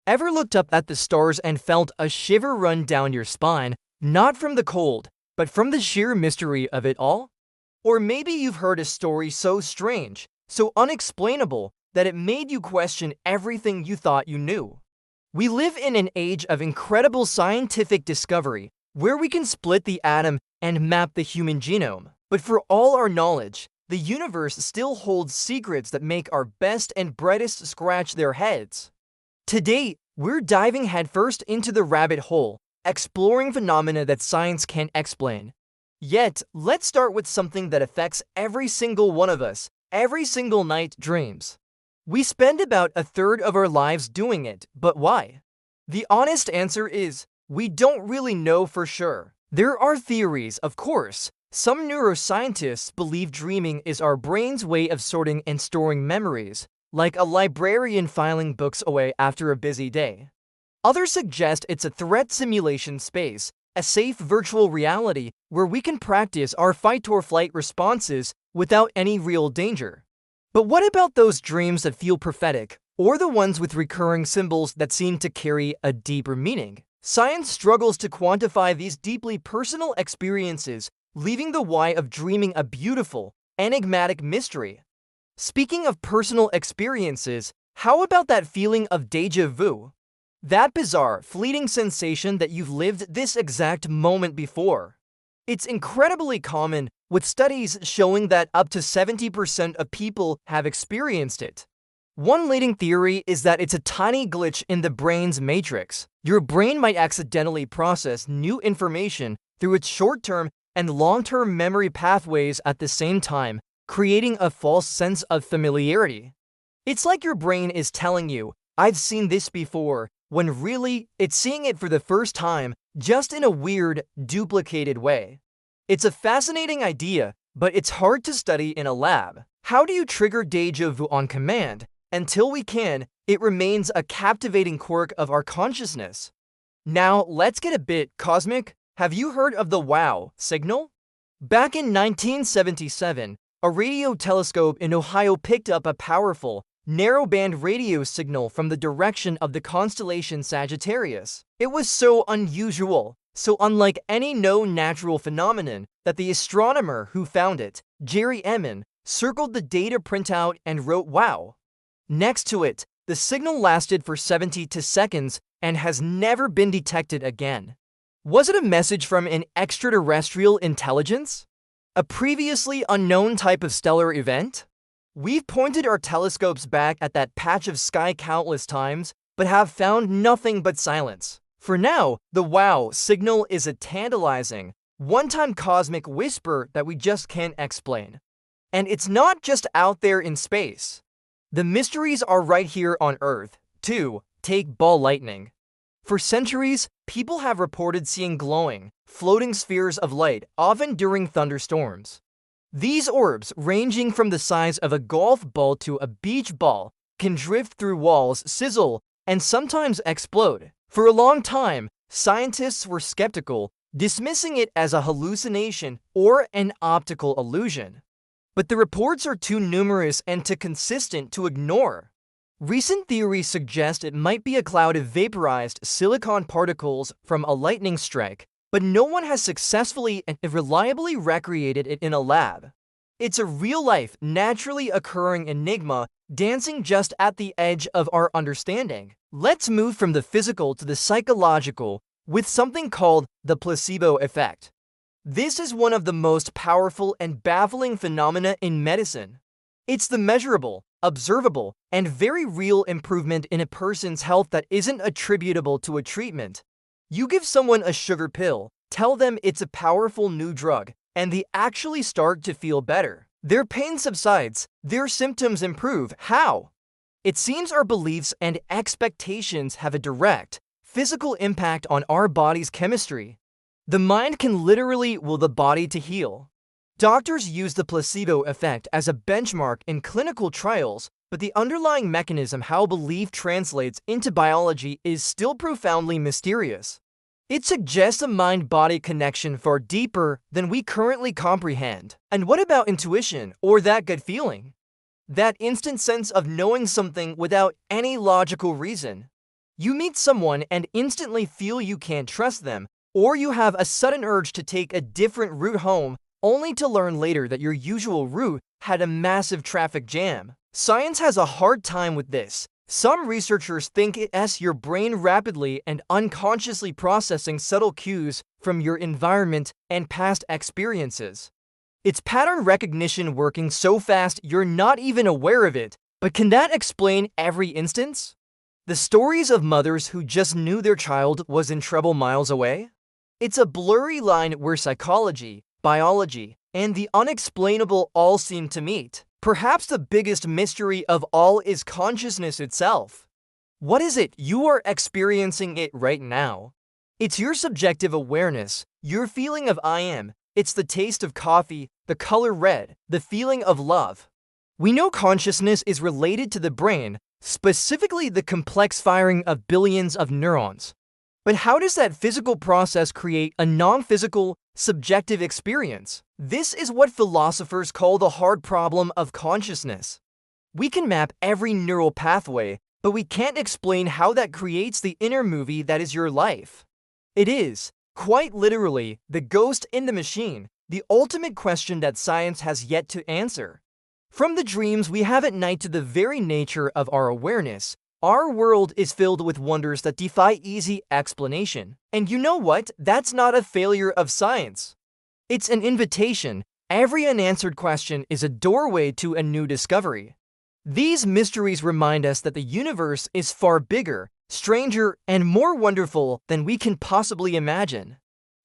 Ever looked up at the stars and felt a shiver run down your spine, not from the cold, but from the sheer mystery of it all? Or maybe you've heard a story so strange, so unexplainable, that it made you question everything you thought you knew. We live in an age of incredible scientific discovery, where we can split the atom and map the human genome. But for all our knowledge, the universe still holds secrets that make our best and brightest scratch their heads. Today, we're diving headfirst into the rabbit hole, exploring phenomena that science can't explain. Yet, let's start with something that affects every single one of us, every single night: dreams. We spend about a third of our lives doing it, but why? The honest answer is, we don't really know for sure. There are theories, of course. Some neuroscientists believe dreaming is our brain's way of sorting and storing memories, like a librarian filing books away after a busy day. Others suggest it's a threat simulation space, a safe virtual reality where we can practice our fight-or-flight responses without any real danger. But what about those dreams that feel prophetic, or the ones with recurring symbols that seem to carry a deeper meaning? Science struggles to quantify these deeply personal experiences, leaving the why of dreaming a beautiful, enigmatic mystery. Speaking of personal experiences, how about that feeling of déjà vu? That bizarre, fleeting sensation that you've lived this exact moment before. It's incredibly common, with studies showing that up to 70% of people have experienced it. One leading theory is that it's a tiny glitch in the brain's matrix. Your brain might accidentally process new information through its short-term and long-term memory pathways at the same time, creating a false sense of familiarity. It's like your brain is telling you, "I've seen this before," when really, it's seeing it for the first time, just in a weird, duplicated way. It's a fascinating idea, but it's hard to study in a lab. How do you trigger déjà vu on command? Until we can, it remains a captivating quirk of our consciousness. Now, let's get a bit cosmic. Have you heard of the WOW signal? Back in 1977, a radio telescope in Ohio picked up a powerful, narrowband radio signal from the direction of the constellation Sagittarius. It was so unusual, so unlike any known natural phenomenon, that the astronomer who found it, Jerry Ehman, circled the data printout and wrote "WOW" next to it. The signal lasted for 72 seconds and has never been detected again. Was it a message from an extraterrestrial intelligence? A previously unknown type of stellar event? We've pointed our telescopes back at that patch of sky countless times, but have found nothing but silence. For now, the WOW signal is a tantalizing, one-time cosmic whisper that we just can't explain. And it's not just out there in space. The mysteries are right here on Earth, too. Take ball lightning. For centuries, people have reported seeing glowing, floating spheres of light, often during thunderstorms. These orbs, ranging from the size of a golf ball to a beach ball, can drift through walls, sizzle, and sometimes explode. For a long time, scientists were skeptical, dismissing it as a hallucination or an optical illusion. But the reports are too numerous and too consistent to ignore. Recent theories suggest it might be a cloud of vaporized silicon particles from a lightning strike, but no one has successfully and reliably recreated it in a lab. It's a real-life, naturally occurring enigma dancing just at the edge of our understanding. Let's move from the physical to the psychological with something called the placebo effect. This is one of the most powerful and baffling phenomena in medicine. It's the measurable, observable, and very real improvement in a person's health that isn't attributable to a treatment. You give someone a sugar pill, tell them it's a powerful new drug, and they actually start to feel better. Their pain subsides, their symptoms improve. How? It seems our beliefs and expectations have a direct, physical impact on our body's chemistry. The mind can literally will the body to heal. Doctors use the placebo effect as a benchmark in clinical trials, but the underlying mechanism how belief translates into biology is still profoundly mysterious. It suggests a mind-body connection far deeper than we currently comprehend. And what about intuition, or that gut feeling? That instant sense of knowing something without any logical reason. You meet someone and instantly feel you can't trust them, or you have a sudden urge to take a different route home, only to learn later that your usual route had a massive traffic jam. Science has a hard time with this. Some researchers think it's your brain rapidly and unconsciously processing subtle cues from your environment and past experiences. It's pattern recognition working so fast you're not even aware of it. But can that explain every instance? The stories of mothers who just knew their child was in trouble miles away? It's a blurry line where psychology, biology, and the unexplainable all seem to meet. Perhaps the biggest mystery of all is consciousness itself. What is it you are experiencing it right now? It's your subjective awareness, your feeling of I am. It's the taste of coffee, the color red, the feeling of love. We know consciousness is related to the brain, specifically the complex firing of billions of neurons. But how does that physical process create a non-physical, subjective experience? This is what philosophers call the hard problem of consciousness. We can map every neural pathway, but we can't explain how that creates the inner movie that is your life. It is, quite literally, the ghost in the machine, the ultimate question that science has yet to answer. From the dreams we have at night to the very nature of our awareness, our world is filled with wonders that defy easy explanation. And you know what? That's not a failure of science. It's an invitation. Every unanswered question is a doorway to a new discovery. These mysteries remind us that the universe is far bigger, stranger, and more wonderful than we can possibly imagine.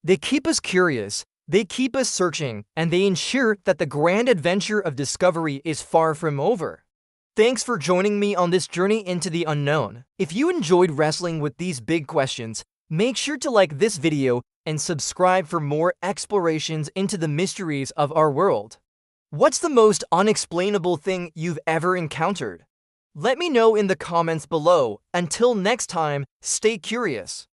They keep us curious, they keep us searching, and they ensure that the grand adventure of discovery is far from over. Thanks for joining me on this journey into the unknown. If you enjoyed wrestling with these big questions, make sure to like this video and subscribe for more explorations into the mysteries of our world. What's the most unexplainable thing you've ever encountered? Let me know in the comments below. Until next time, stay curious.